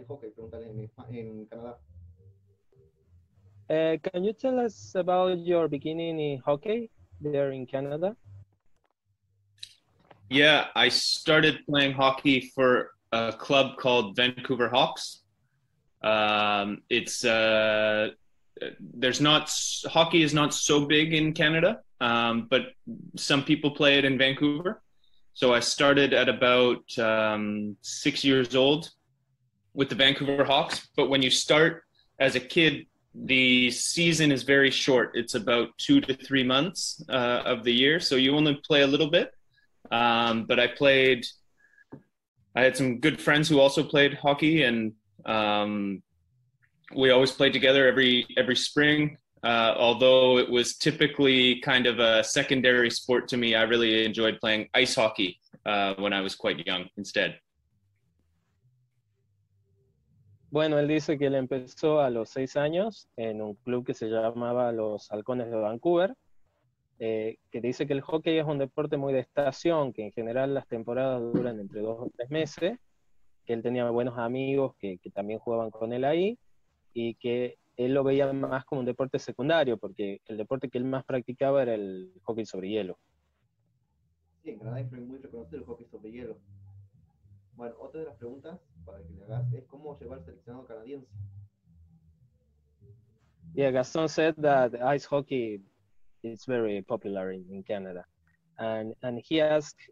del hockey? Pregúntale en Canadá. Can you tell us about your beginning in hockey there in Canada? Yeah, I started playing hockey for a club called Vancouver Hawks. It's there's not hockey is not so big in Canada, but some people play it in Vancouver. So I started at about 6 years old with the Vancouver Hawks. But when you start as a kid, the season is very short. It's about 2 to 3 months of the year, so you only play a little bit. But I had some good friends who also played hockey, and we always played together every spring. Although it was typically kind of a secondary sport to me, I really enjoyed playing ice hockey when I was quite young instead. Bueno, él dice que él empezó a los 6 años en un club que se llamaba los Halcones de Vancouver, que dice que el hockey es un deporte muy de estación, que en general las temporadas duran entre 2 o 3 meses, que él tenía buenos amigos que también jugaban con él ahí, y que él lo veía más como un deporte secundario, porque el deporte que él más practicaba era el hockey sobre hielo. Sí, en Canadá es muy reconocido el hockey sobre hielo. Bueno, otra de las preguntas para que le hagas es cómo llegó al seleccionado canadiense. Yeah, Gaston said that ice hockey is very popular in Canada. And he asked,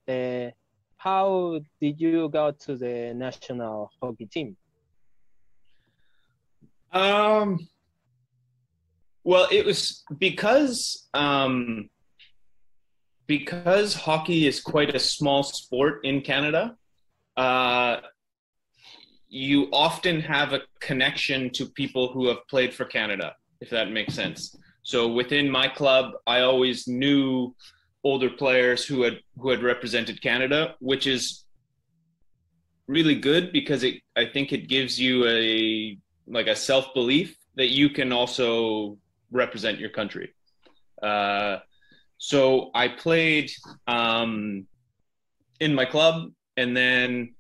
how did you go to the national hockey team? Well, it was because hockey is quite a small sport in Canada. You often have a connection to people who have played for Canada, if that makes sense. So within my club, I always knew older players who had represented Canada, which is really good because I think it gives you a self-belief that you can also represent your country. So I played in my club, and then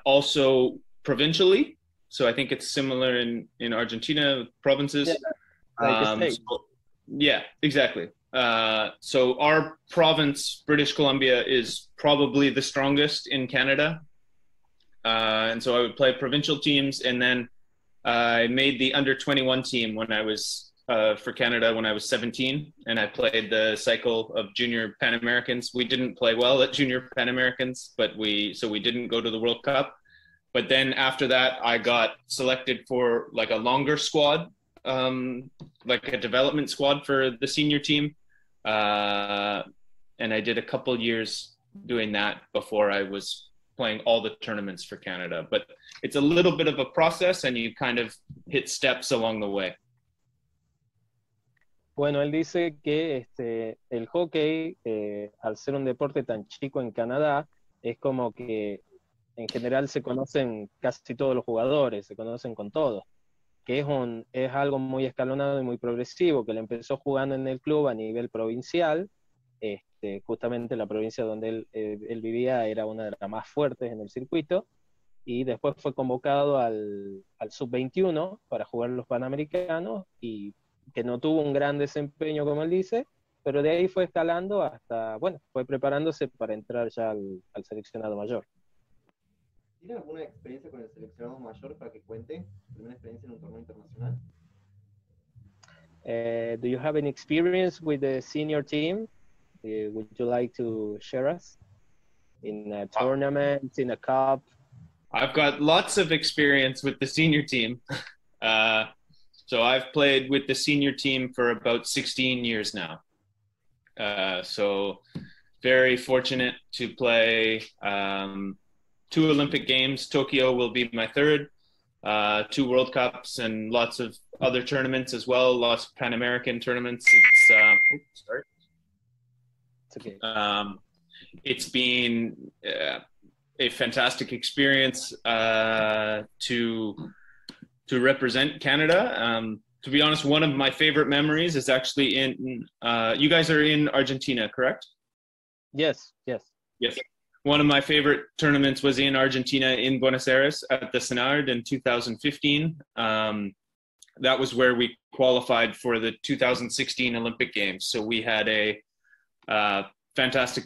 also provincially. So I think it's similar in Argentina, provinces. Yeah, exactly. So our province, British Columbia, is probably the strongest in Canada. And so I would play provincial teams, and then I made the under-21 team when I was for Canada when I was 17, and I played the cycle of junior Pan Americans. We didn't play well at junior Pan Americans, but we didn't go to the World Cup. But then after that, I got selected for like a longer squad, like a development squad for the senior team. And I did a couple years doing that before I was playing all the tournaments for Canada. But it's a little bit of a process, and you kind of hit steps along the way. Bueno, él dice que el hockey, al ser un deporte tan chico en Canadá, es como que en general se conocen casi todos los jugadores, se conocen con todos, que es algo muy escalonado y muy progresivo, que él empezó jugando en el club a nivel provincial. Justamente la provincia donde él vivía era una de las más fuertes en el circuito, y después fue convocado al sub-21 para jugar los Panamericanos, y que no tuvo un gran desempeño, como él dice, pero de ahí fue escalando hasta, bueno, fue preparándose para entrar ya al seleccionado mayor. ¿Tiene alguna experiencia con el seleccionado mayor para que cuente? ¿Primera experiencia en un torneo internacional? Do you have any experience with the senior team? Would you like to share us? In a tournament, in a cup? I've got lots of experience with the senior team. So I've played with the senior team for about 16 years now. So very fortunate to play 2 Olympic Games. Tokyo will be my 3rd. 2 World Cups and lots of other tournaments as well. Lots of Pan American tournaments. It's okay. It's been a fantastic experience to represent Canada. To be honest, one of my favorite memories is actually in, you guys are in Argentina, correct? Yes. Yes. one of my favorite tournaments was in Argentina, in Buenos Aires at the Senard in 2015. That was where we qualified for the 2016 Olympic Games. So we had a fantastic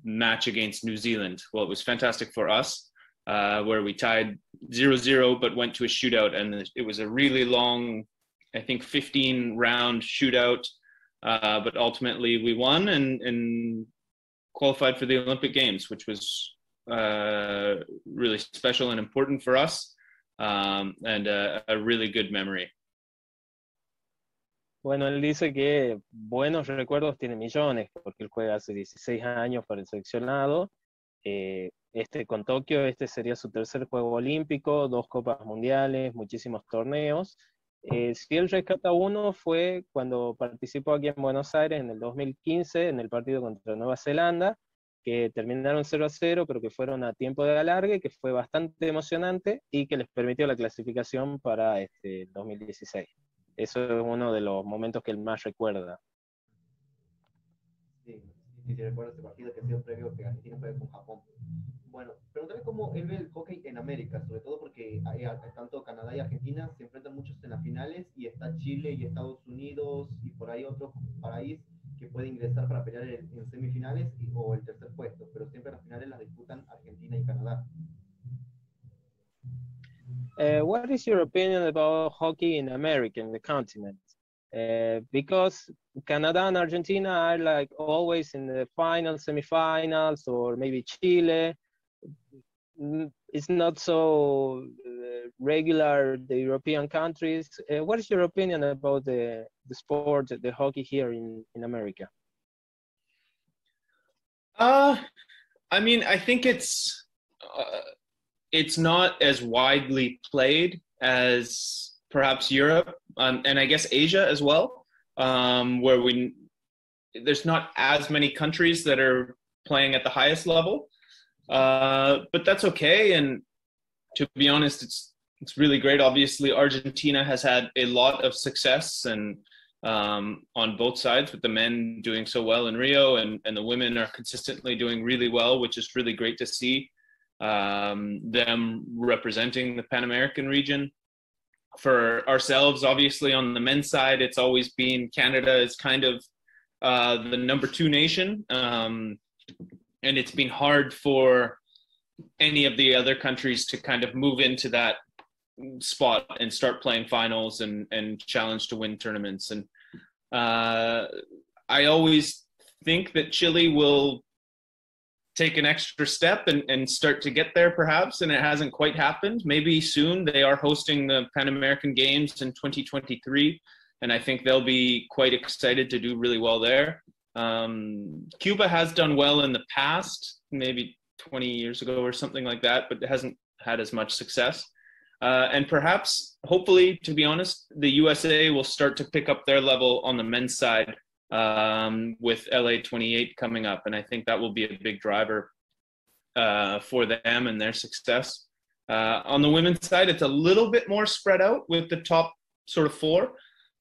match against New Zealand. Well, it was fantastic for us, where we tied 0-0, but went to a shootout. And it was a really long, I think, 15-round shootout. But ultimately we won and qualified for the Olympic Games, which was really special and important for us, and a really good memory. Bueno, él dice que buenos recuerdos tiene millones, porque él juega hace 16 años para el seleccionado. Con Tokio, este sería su tercer juego olímpico, 2 copas mundiales, muchísimos torneos. Si él rescata uno fue cuando participó aquí en Buenos Aires en el 2015 en el partido contra Nueva Zelanda, que terminaron 0-0, pero que fueron a tiempo de alargue, que fue bastante emocionante y que les permitió la clasificación para 2016. Eso es uno de los momentos que él más recuerda. Sí, recuerdo ese partido que ha sido previo que Argentina juega con Japón. Bueno, preguntarle cómo él ve el hockey en América, sobre todo porque tanto Canadá y Argentina se enfrentan muchos en las finales y está Chile y Estados Unidos y por ahí otro país que puede ingresar para pelear en semifinales o el tercer puesto, pero siempre las finales las disputan Argentina y Canadá. What is your opinion about hockey in America, in the continent? Because Canada and Argentina are like always in the finals, semifinals, or maybe Chile. It's not so regular, the European countries. What is your opinion about the sport, the hockey here in America? I mean, I think it's not as widely played as perhaps Europe, and I guess Asia as well, where there's not as many countries that are playing at the highest level, but that's okay. And to be honest, it's really great. Obviously, Argentina has had a lot of success and on both sides, with the men doing so well in Rio, and the women are consistently doing really well, which is really great to see. Them representing the Pan American region. For ourselves, obviously on the men's side, it's always been Canada is kind of the number 2 nation, and it's been hard for any of the other countries to kind of move into that spot and start playing finals and challenge to win tournaments. And I always think that Chile will take an extra step and start to get there perhaps, and it hasn't quite happened. Maybe soon. They are hosting the Pan American Games in 2023, and I think they'll be quite excited to do really well there. Cuba has done well in the past, maybe 20 years ago or something like that, but it hasn't had as much success. And perhaps, hopefully, to be honest, the USA will start to pick up their level on the men's side with LA 28 coming up. And I think that will be a big driver for them and their success. On the women's side, it's a little bit more spread out with the top sort of 4.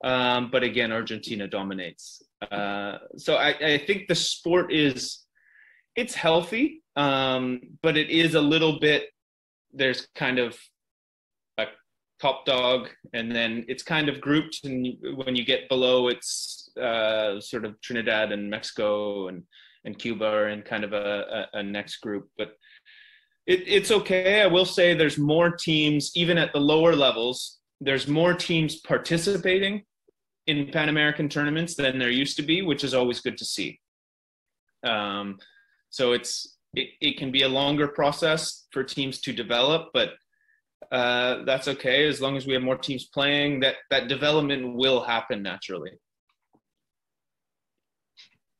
But again, Argentina dominates. So I think the sport it's healthy, but it is a little bit, there's kind of a top dog, and then it's kind of grouped, and when you get below, it's sort of Trinidad and Mexico and Cuba are in kind of a next group. But it's okay. I will say there's more teams, even at the lower levels, there's more teams participating in Pan American tournaments than there used to be, which is always good to see. So it can be a longer process for teams to develop, but that's okay. As long as we have more teams playing, that development will happen naturally.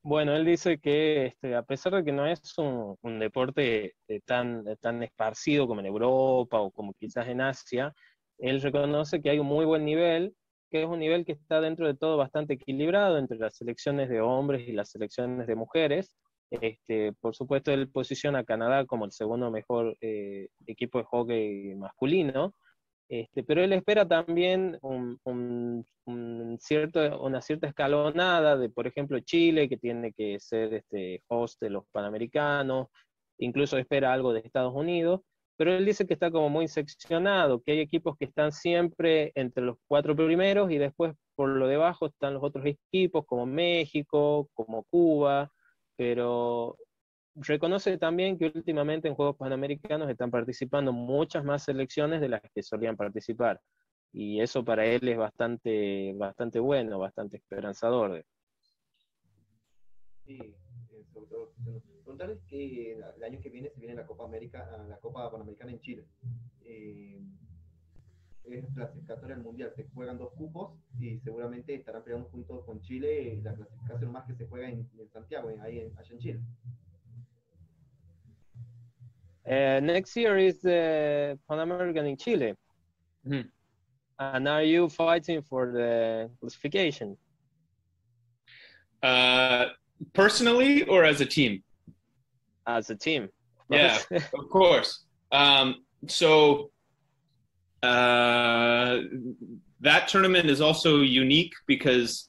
Bueno, él dice que a pesar de que no es un deporte tan esparcido como en Europa o como quizás en Asia, él reconoce que hay un muy buen nivel, que es un nivel que está dentro de todo bastante equilibrado entre las selecciones de hombres y las selecciones de mujeres. Por supuesto, él posiciona a Canadá como el segundo mejor equipo de hockey masculino, pero él espera también una cierta escalonada de, por ejemplo, Chile, que tiene que ser host de los Panamericanos, incluso espera algo de Estados Unidos, pero él dice que está como muy seccionado, que hay equipos que están siempre entre los 4 primeros y después por lo debajo están los otros equipos como México, como Cuba, pero reconoce también que últimamente en Juegos Panamericanos están participando muchas más selecciones de las que solían participar. Y eso para él es bastante bueno, bastante esperanzador. Sí, sobre todo, preguntarles que el año que viene se viene la Copa América, la Copa Panamericana en Chile. Eh, es clasificatoria al Mundial, se juegan 2 cupos y seguramente estarán peleando junto con Chile la clasificación más que se juega en Santiago, allá en Chile. Next year is the Pan American in Chile. Mhm. And are you fighting for the classification? Personally or as a team? As a team. Yeah, of course. So that tournament is also unique because,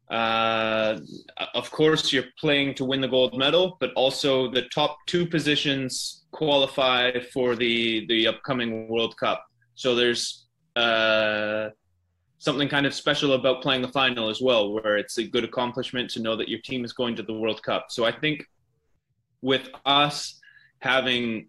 of course, you're playing to win the gold medal, but also the top 2 positions qualify for the upcoming World Cup. So there's something kind of special about playing the final as well, where it's a good accomplishment to know that your team is going to the World Cup. So I think with us having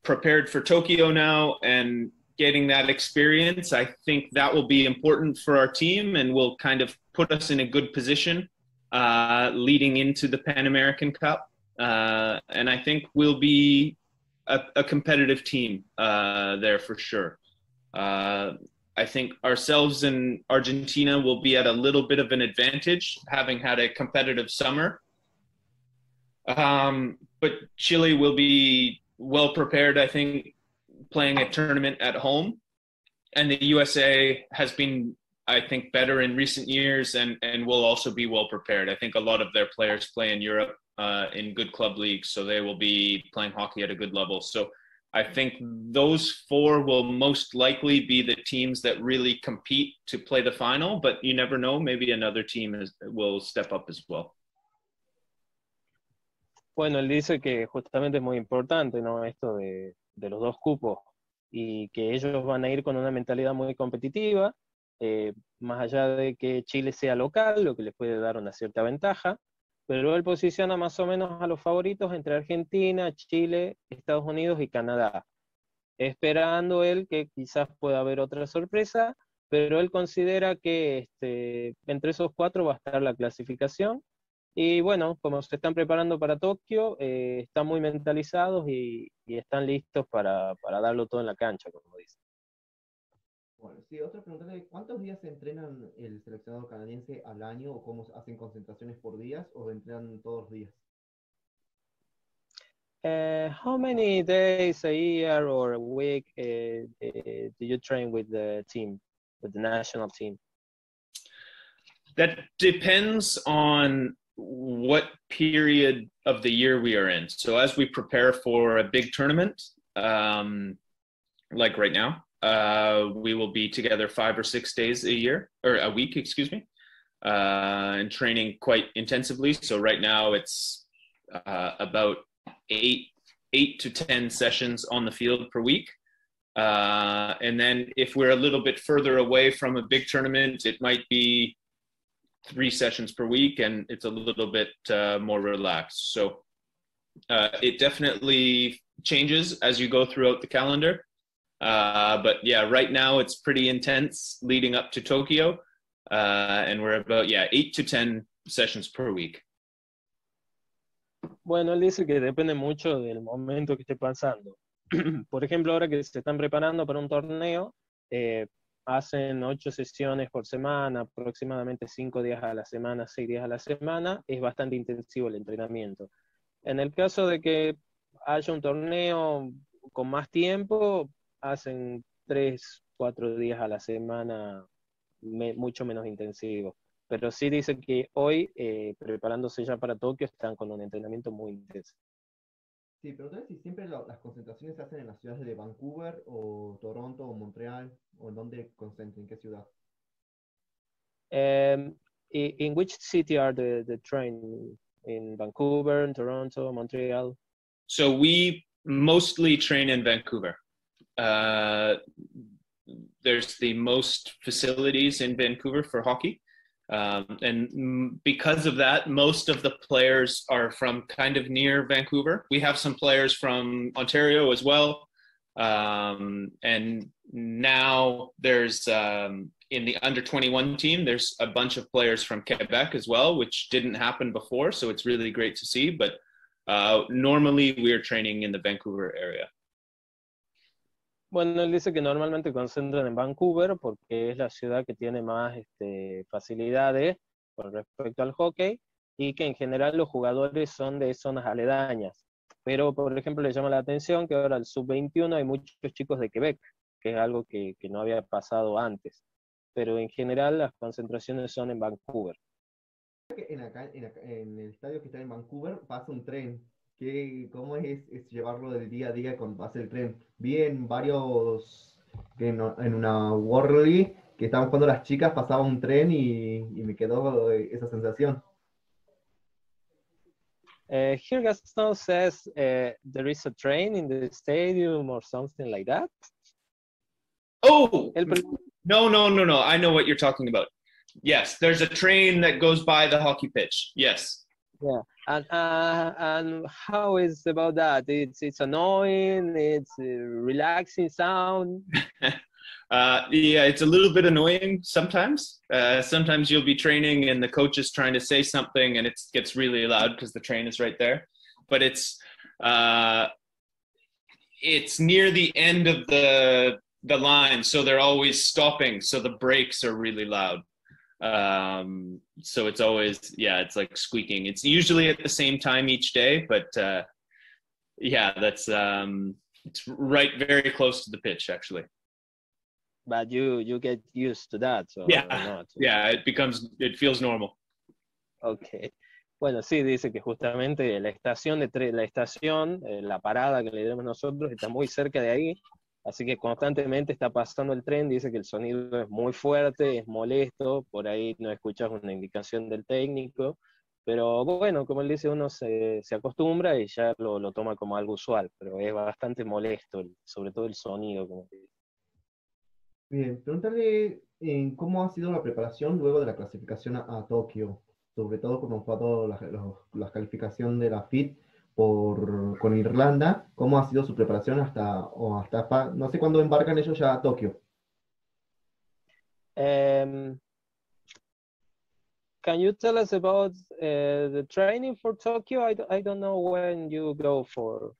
prepared for Tokyo now and getting that experience, I think that will be important for our team and will kind of put us in a good position leading into the Pan American Cup. And I think we'll be a competitive team there for sure. I think ourselves and Argentina will be at a little bit of an advantage, having had a competitive summer. But Chile will be well prepared, I think, playing a tournament at home. And the USA has been, I think, better in recent years and will also be well prepared. I think a lot of their players play in Europe in good club leagues, so they will be playing hockey at a good level. So I think those 4 will most likely be the teams that really compete to play the final, but you never know, maybe another team will step up as well. Bueno, él dice que justamente es muy importante, ¿no? Esto de los 2 cupos y que ellos van a ir con una mentalidad muy competitiva, más allá de que Chile sea local, lo que les puede dar una cierta ventaja, pero él posiciona más o menos a los favoritos entre Argentina, Chile, Estados Unidos y Canadá, esperando él que quizás pueda haber otra sorpresa, pero él considera que entre esos 4 va a estar la clasificación. Y bueno, como se están preparando para Tokio, están muy mentalizados y están listos para darlo todo en la cancha, como dicen. Bueno, sí, otra pregunta de ¿cuántos días se entrenan el seleccionado canadiense al año o cómo hacen concentraciones por días o entrenan todos los días? How many days a year or a week do you train with the team, with the national team? That depends on what period of the year we are in. So as we prepare for a big tournament, like right now, we will be together 5 or 6 days a week, excuse me, and training quite intensively. So right now it's about 8 to 10 sessions on the field per week. And then if we're a little bit further away from a big tournament, it might be 3 sessions per week, and it's a little bit more relaxed. So it definitely changes as you go throughout the calendar. But yeah, right now it's pretty intense leading up to Tokyo. And we're about, 8 to 10 sessions per week. Bueno, él dice que depende mucho del momento que esté pasando. Por ejemplo, ahora que se están preparando para un torneo, hacen 8 sesiones por semana, aproximadamente 5 días a la semana, 6 días a la semana. Es bastante intensivo el entrenamiento. En el caso de que haya un torneo con más tiempo, hacen 3, 4 días a la semana, mucho menos intensivo. Pero sí dice que hoy, preparándose ya para Tokio, están con un entrenamiento muy intenso. Sí, pero entonces si siempre las concentraciones se hacen en las ciudades de Vancouver o Toronto o Montreal, o en dónde concentran, en qué ciudad. In which city are the training? In Vancouver, in Toronto, Montreal? So we mostly train in Vancouver. There's the most facilities in Vancouver for hockey. And because of that, most of the players are from kind of near Vancouver. We have some players from Ontario as well. And now there's, in the under 21 team, there's a bunch of players from Quebec as well, which didn't happen before. So it's really great to see. But normally we're training in the Vancouver area. Bueno, él dice que normalmente concentran en Vancouver porque es la ciudad que tiene más facilidades con respecto al hockey y que en general los jugadores son de zonas aledañas. Pero, por ejemplo, le llama la atención que ahora al sub-21 hay muchos chicos de Quebec, que es algo que no había pasado antes. Pero en general las concentraciones son en Vancouver. En el estadio que está en Vancouver pasa un tren. ¿Cómo es llevarlo del día a día cuando pasa el tren? Vi en varios, en una Worldly que estaban jugando las chicas, pasaba un tren y me quedó esa sensación. Here Gaston says there is a train in the stadium or something like that. Oh, no. I know what you're talking about. Yes, there's a train that goes by the hockey pitch. Yes. Yeah, and how is about that? It's annoying. It's a relaxing sound. Yeah, it's a little bit annoying sometimes. Sometimes you'll be training and the coach is trying to say something and it gets really loud because the train is right there. But it's near the end of the line, so they're always stopping. So the brakes are really loud. So it's always, it's like squeaking. It's usually at the same time each day, but that's it's right very close to the pitch actually. But you get used to that, so it feels normal. Okay. Bueno, sí, dice que justamente la estación, la parada que le damos nosotros está muy cerca de ahí. Así que constantemente está pasando el tren, dice que el sonido es muy fuerte, es molesto, por ahí no escuchas una indicación del técnico, pero bueno, como él dice, uno se acostumbra y ya lo toma como algo usual, pero es bastante molesto, sobre todo el sonido. Como te dice. Bien, pregúntale cómo ha sido la preparación luego de la clasificación a Tokio, sobre todo como fue toda la calificación de la FIT, con Irlanda, ¿cómo ha sido su preparación hasta no sé cuándo embarcan ellos ya a Tokio? Can you tell us about the training for Tokyo? I don't know when you go for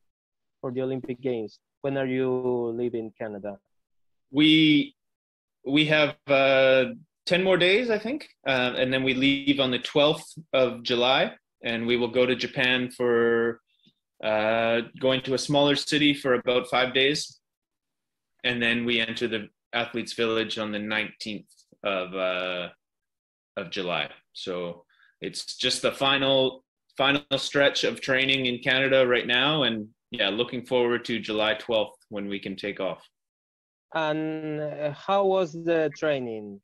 the Olympic Games. When are you leaving Canada? We have 10 more days, I think, and then we leave on the 12th of July, and we will go to Japan for going to a smaller city for about 5 days, and then we enter the athletes village on the 19th of July. So it's just the final stretch of training in Canada right now, and looking forward to July 12th when we can take off. And how was the training?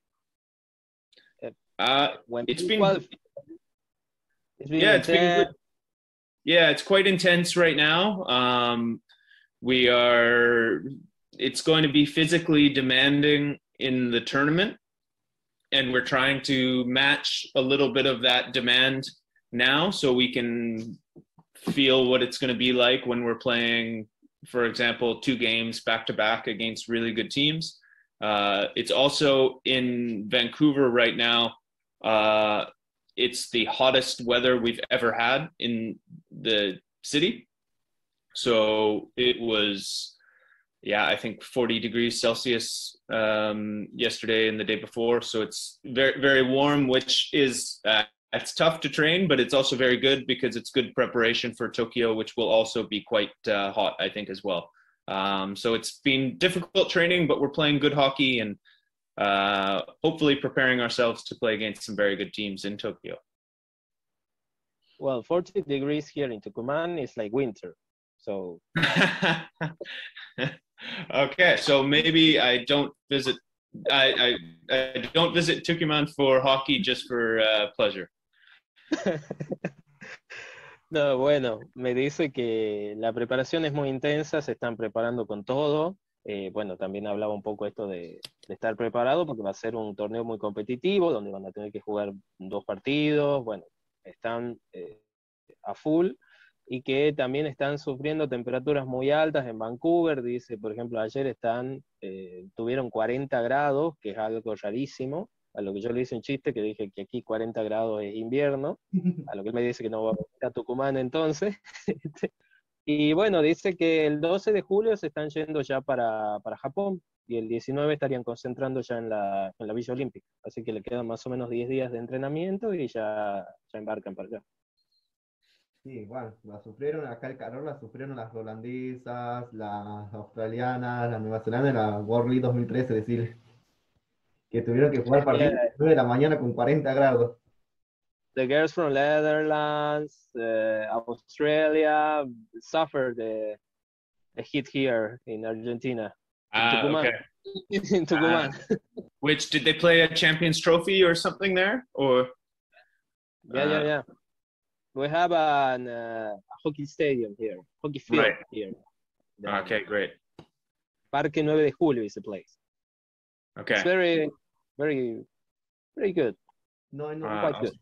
It's been good. Yeah, it's quite intense right now. It's going to be physically demanding in the tournament, and we're trying to match a little bit of that demand now so we can feel what it's going to be like when we're playing, for example, 2 games back-to-back against really good teams. It's also in Vancouver right now. It's the hottest weather we've ever had in the city. So it was, I think 40 degrees Celsius yesterday and the day before. So it's very, very warm, which is, it's tough to train, but it's also very good because it's good preparation for Tokyo, which will also be quite hot, I think, as well. So it's been difficult training, but we're playing good hockey and hopefully preparing ourselves to play against some very good teams in Tokyo. Well, 40 degrees here in Tucumán is like winter. So okay, so maybe I don't visit Tucumán for hockey, just for pleasure. No, bueno, me dice que la preparación es muy intensa, se están preparando con todo. Bueno, también hablaba un poco esto de estar preparado porque va a ser un torneo muy competitivo, donde van a tener que jugar 2 partidos. Bueno, están a full y que también están sufriendo temperaturas muy altas en Vancouver. Dice, por ejemplo, ayer tuvieron 40 grados, que es algo rarísimo. A lo que yo le hice un chiste que dije que aquí 40 grados es invierno, a lo que él me dice que no va a venir a Tucumán entonces. Y bueno, dice que el 12 de julio se están yendo ya para Japón y el 19 estarían concentrando ya en la Villa Olímpica. Así que le quedan más o menos 10 días de entrenamiento y ya embarcan para allá. Sí, bueno, la sufrieron, acá el calor la sufrieron las holandesas, las australianas, la Nueva Zelanda en la World League 2013, decir, que tuvieron que jugar Yeah, partidos a las 9 de la mañana con 40 grados. the girls from Netherlands, Australia suffered the heat here in Argentina, in Tucumán. Okay. In Tucumán. Which, did they play a Champions Trophy or something there? Or Yeah. We have a hockey stadium here, hockey field Right. here. Okay, great. Parque 9 de Julio is the place. Okay. It's very, very, very good. No, no, Quite good.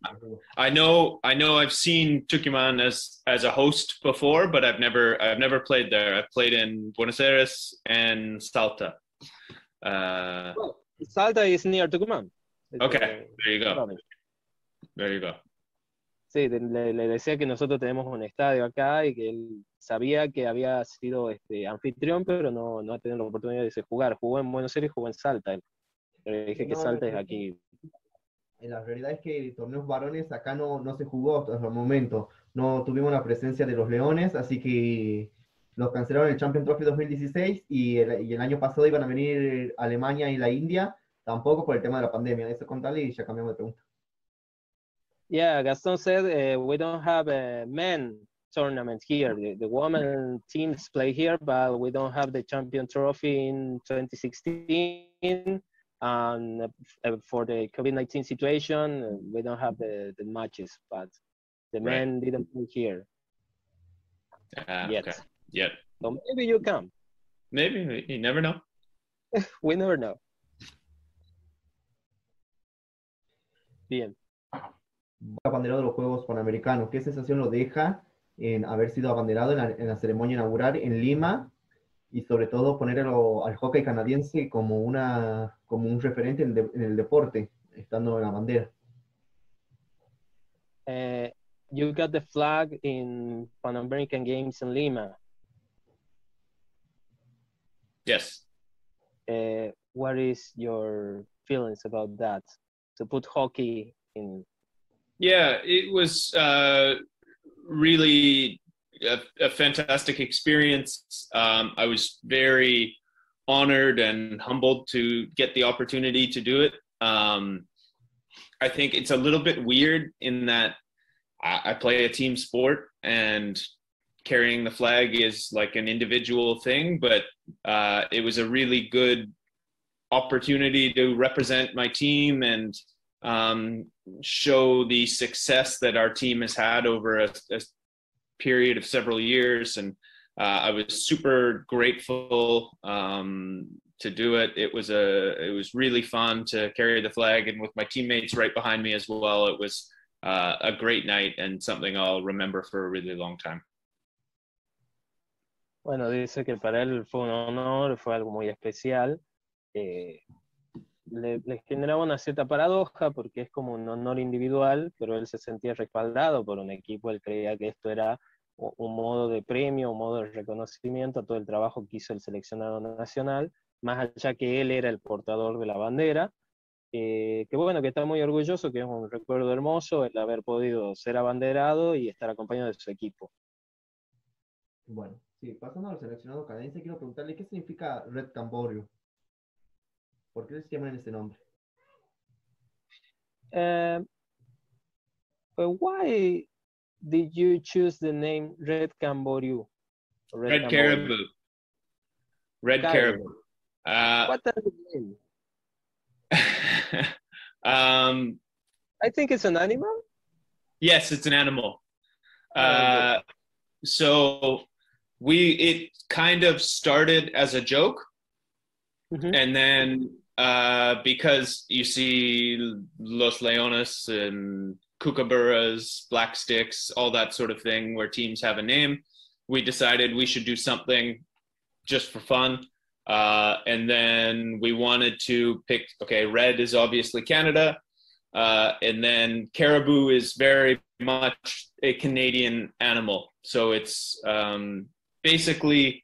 I know I've seen Tucumán as a host before, but I've never played there. I've played in Buenos Aires and Salta. Well, Salta is near Tucumán. Okay, there you go. Province. There you go. Sí, le decía que nosotros tenemos un estadio acá y que él sabía que había sido anfitrión, pero no ha tenido la oportunidad de jugar. Jugó en Buenos Aires y jugó en Salta. Le dije que No, Salta es aquí. La realidad es que torneos varones acá no se jugó hasta el momento. No tuvimos la presencia de los Leones, así que los cancelaron el Champions Trophy 2016 y el año pasado iban a venir Alemania y la India, tampoco por el tema de la pandemia. Eso contarle y ya cambiamos de pregunta. Yeah, Gaston said we don't have a men tournament here. The women teams play here, but we don't have the champion trophy in 2016. And for the COVID-19 situation, we don't have the matches, but the men didn't play here yet. Okay. Yet. So maybe you come. Maybe, you never know. We never know. Bien. Abanderado de los Juegos Panamericanos. ¿Qué sensación lo deja en haber sido abanderado en la ceremonia inaugural en Lima? Y sobre todo ponerlo al hockey canadiense como un referente en el deporte, estando en la bandera. You got the flag in Pan American Games in Lima. Yes. What is your feelings about that? To put hockey in. Yeah, it was really a fantastic experience. I was very honored and humbled to get the opportunity to do it. I think it's a little bit weird in that I play a team sport and carrying the flag is like an individual thing, but it was a really good opportunity to represent my team and show the success that our team has had over a period of several years. And I was super grateful to do it. It was really fun to carry the flag, and with my teammates right behind me as well. It was a great night and something I'll remember for a really long time. Bueno, dice que para él fue un honor, fue algo muy especial. Le generaba una cierta paradoja porque es como un honor individual, pero él se sentía respaldado por un equipo. Él creía que esto era un modo de premio, un modo de reconocimiento a todo el trabajo que hizo el seleccionado nacional, más allá que él era el portador de la bandera. Que bueno, que está muy orgulloso, que es un recuerdo hermoso el haber podido ser abanderado y estar acompañado de su equipo. Bueno, sí, pasando al seleccionado canadiense, quiero preguntarle qué significa Red Caribou. ¿Por qué se llaman ese nombre? Why did you choose the name Red Caribou? Red Caribou. Red Caribou. What does it mean? I think it's an animal. Yes, it's an animal. So it kind of started as a joke, and then because you see Los Leones and Kookaburras, Black Sticks, all that sort of thing where teams have a name, we decided we should do something just for fun. And then we wanted to pick, okay, red is obviously Canada. And then caribou is very much a Canadian animal. So it's basically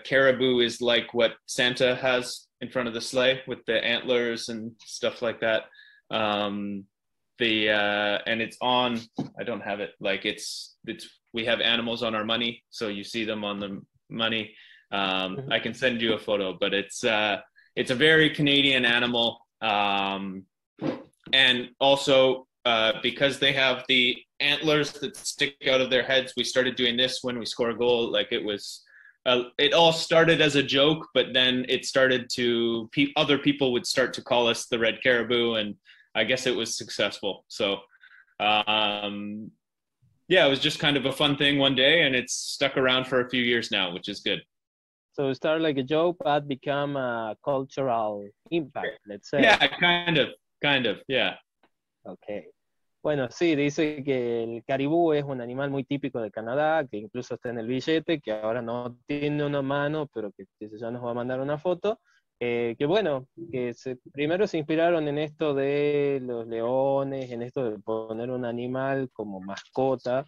caribou is like what Santa has in front of the sleigh with the antlers and stuff like that. And it's on, I don't have it, like it's we have animals on our money, so you see them on the money. I can send you a photo, but it's a very Canadian animal. And also because they have the antlers that stick out of their heads, we started doing this when we score a goal. Like it all started as a joke, but then it started to, other people would start to call us the Red Caribou, and I guess it was successful. So yeah, it was just kind of a fun thing one day, and it's stuck around for a few years now, which is good. So it started like a joke, but become a cultural impact, let's say. Yeah, kind of, yeah. Okay. Bueno, sí, dice que el caribú es un animal muy típico de Canadá, que incluso está en el billete, que ahora no tiene una mano, pero que ya nos va a mandar una foto. Que bueno, que primero se inspiraron en esto de los leones, en esto de poner un animal como mascota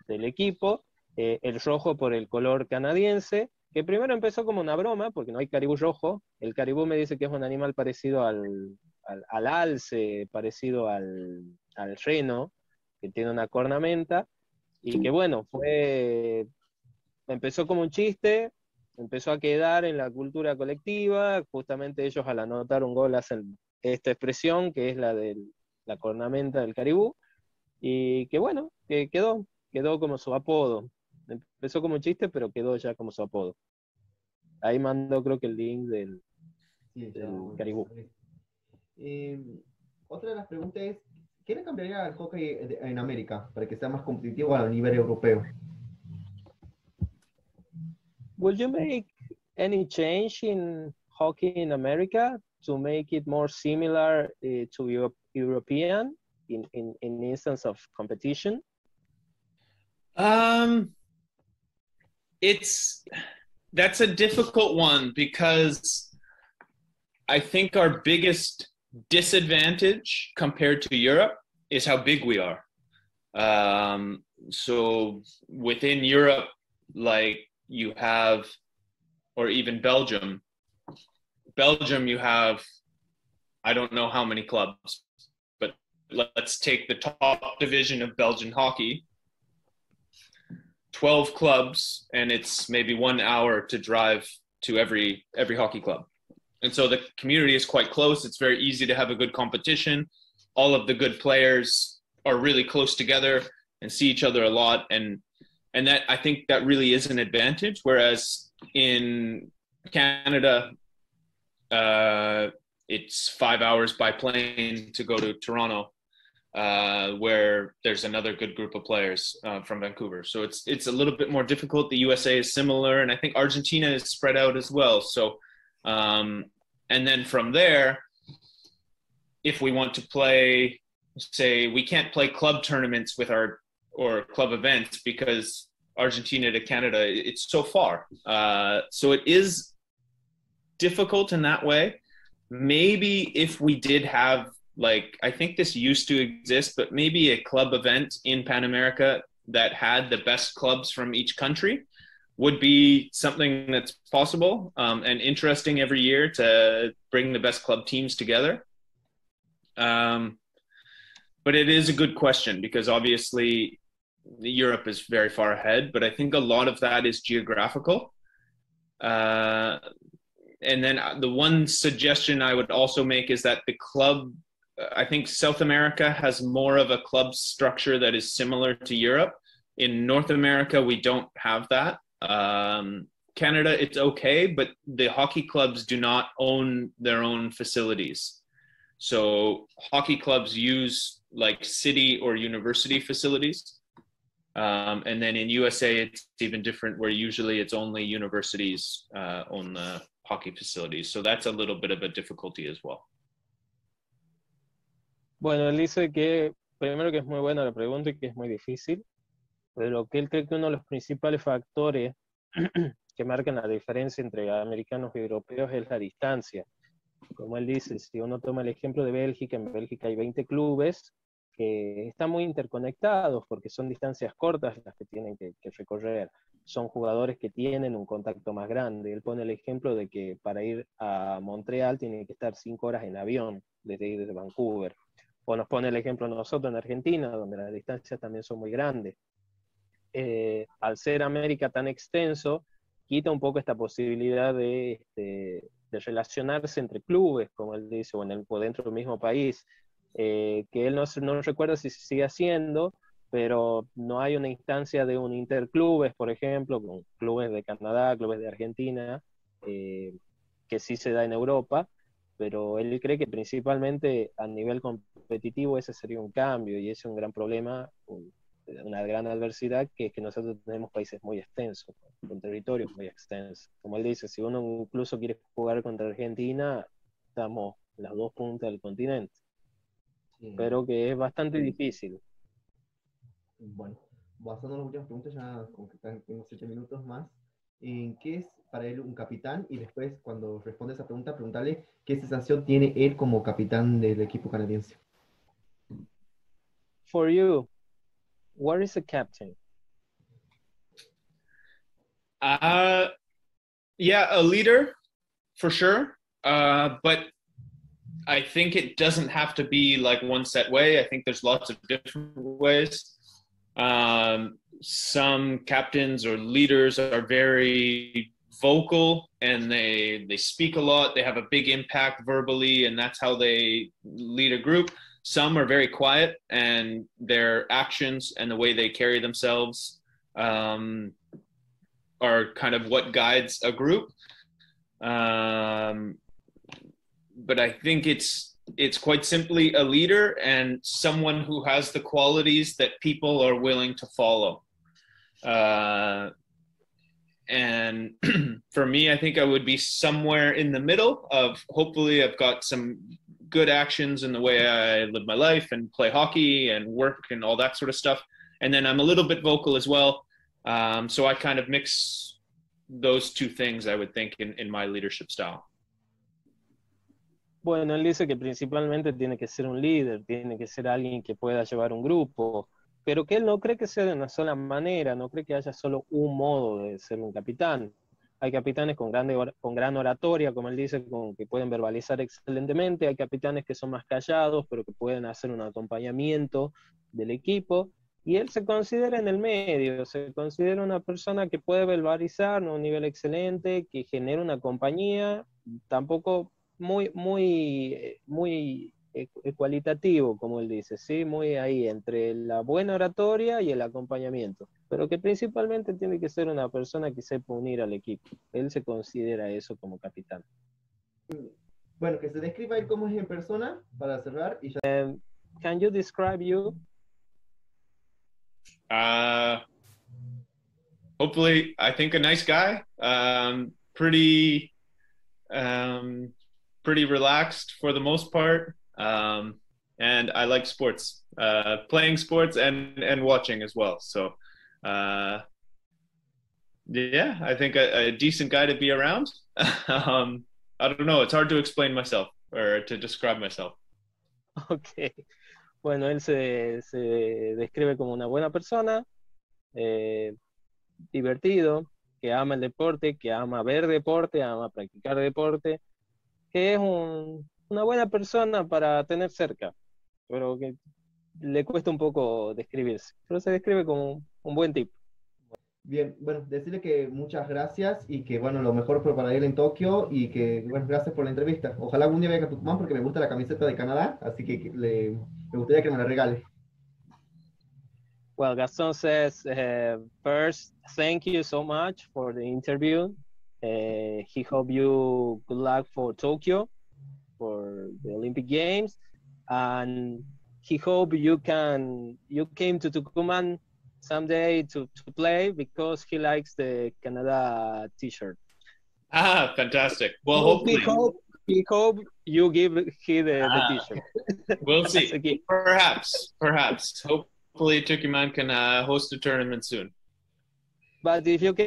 del equipo, el rojo por el color canadiense, que primero empezó como una broma, porque no hay caribú rojo. El caribú me dice que es un animal parecido al alce, parecido al reno, que tiene una cornamenta, y que bueno, empezó como un chiste, empezó a quedar en la cultura colectiva. Justamente ellos al anotar un gol hacen esta expresión, que es la de la cornamenta del caribú, y que bueno, que quedó como su apodo. Empezó como un chiste, pero quedó ya como su apodo. Ahí mando creo que el link del caribú. Otra de las preguntas es, ¿qué le cambiaría al hockey en América para que sea más competitivo a nivel europeo? Will you make any change in hockey in America to make it more similar to European in instance of competition? That's a difficult one, because I think our biggest disadvantage compared to Europe is how big we are. So within Europe, like you have, or even Belgium, you have, I don't know how many clubs, but let's take the top division of Belgian hockey, 12 clubs, and it's maybe 1 hour to drive to every hockey club. And so the community is quite close. It's very easy to have a good competition. All of the good players are really close together and see each other a lot. And that, I think that really is an advantage. Whereas in Canada, it's 5 hours by plane to go to Toronto, where there's another good group of players from Vancouver. So it's a little bit more difficult. The USA is similar, and I think Argentina is spread out as well. So and then from there, if we want to play, say, we can't play club tournaments or club events because Argentina to Canada, it's so far. So it is difficult in that way. Maybe if we did have, like, I think this used to exist, but maybe a club event in Pan America that had the best clubs from each country would be something that's possible and interesting every year to bring the best club teams together. But it is a good question, because obviously Europe is very far ahead, but I think a lot of that is geographical. And then the one suggestion I would also make is that the club, I think South America has more of a club structure that is similar to Europe. In North America, we don't have that. Canada, it's okay, but the hockey clubs do not own their own facilities. So hockey clubs use like city or university facilities. And then in USA, it's even different, where usually it's only universities own the hockey facilities. So that's a little bit of a difficulty as well. Bueno, él dice que, primero que es muy buena la pregunta y que es muy difícil, pero que él cree que uno de los principales factores que marcan la diferencia entre americanos y europeos es la distancia. Como él dice, si uno toma el ejemplo de Bélgica, en Bélgica hay 20 clubes que están muy interconectados porque son distancias cortas las que tienen que recorrer. Son jugadores que tienen un contacto más grande. Él pone el ejemplo de que para ir a Montreal tienen que estar 5 horas en avión desde Vancouver. O nos pone el ejemplo nosotros en Argentina, donde las distancias también son muy grandes. Al ser América tan extenso, quita un poco esta posibilidad de relacionarse entre clubes, como él dice, o dentro del mismo país, que él no recuerda si se sigue haciendo, pero no hay una instancia de un interclubes, por ejemplo, con clubes de Canadá, clubes de Argentina, que sí se da en Europa, pero él cree que principalmente a nivel competitivo ese sería un cambio, y ese es un gran problema, una gran adversidad, que es que nosotros tenemos países muy extensos, con territorios muy extensos. Como él dice, si uno incluso quiere jugar contra Argentina, estamos en las dos puntas del continente. Sí. Pero que es bastante difícil. Bueno, basando en las últimas preguntas, ya como que tengo 7 minutos más. ¿Qué es para él un capitán? Y después, cuando responde esa pregunta, preguntarle qué sensación tiene él como capitán del equipo canadiense. For you, what is a captain? Yeah, a leader, for sure. But I think it doesn't have to be like one set way. I think there's lots of different ways. Some captains or leaders are very vocal, and they speak a lot. They have a big impact verbally, and that's how they lead a group. Some are very quiet, and their actions and the way they carry themselves are kind of what guides a group. But I think it's quite simply a leader and someone who has the qualities that people are willing to follow. And for me, I think I would be somewhere in the middle of, hopefully I've got some good actions in the way I live my life and play hockey and work and all that sort of stuff. And then I'm a little bit vocal as well. So I kind of mix those two things, I would think, in my leadership style. Bueno, él dice que principalmente tiene que ser un líder, tiene que ser alguien que pueda llevar un grupo, pero que él no cree que sea de una sola manera, no cree que haya solo un modo de ser un capitán. Hay capitanes con gran oratoria, como él dice, que pueden verbalizar excelentemente, hay capitanes que son más callados, pero que pueden hacer un acompañamiento del equipo, y él se considera en el medio, se considera una persona que puede verbalizar a un nivel excelente, que genera una compañía, tampoco muy cualitativo, como él dice, ¿sí? Muy ahí, entre la buena oratoria y el acompañamiento, pero que principalmente tiene que ser una persona que sepa unir al equipo. Él se considera eso como capitán. Bueno, que se describa él cómo es en persona, para cerrar. Y ya... Can you describe you? Hopefully, I think a nice guy, pretty relaxed for the most part, and I like sports, playing sports and watching as well. So, yeah, I think a decent guy to be around. I don't know. It's hard to explain myself or to describe myself. Okay. Bueno, él se describe como una buena persona, divertido, que ama el deporte, que ama ver deporte, ama practicar deporte, que es una buena persona para tener cerca, pero que le cuesta un poco describirse, pero se describe como un buen tipo. Bien, bueno, decirle que muchas gracias y que, bueno, lo mejor fue para él en Tokio y que, bueno, gracias por la entrevista. Ojalá algún día venga a Tucumán porque me gusta la camiseta de Canadá, así que me gustaría que me la regale. Well, Gaston says, first, thank you so much for the interview. He hope you good luck for Tokyo, for the Olympic Games, and he hope you came to Tucumán someday to play because he likes the Canada T-shirt. Ah, fantastic. Well, So hopefully. he hope you give him the T-shirt. We'll That's a see. gift. Perhaps. Hopefully Turkey Man can host a tournament soon. But if you can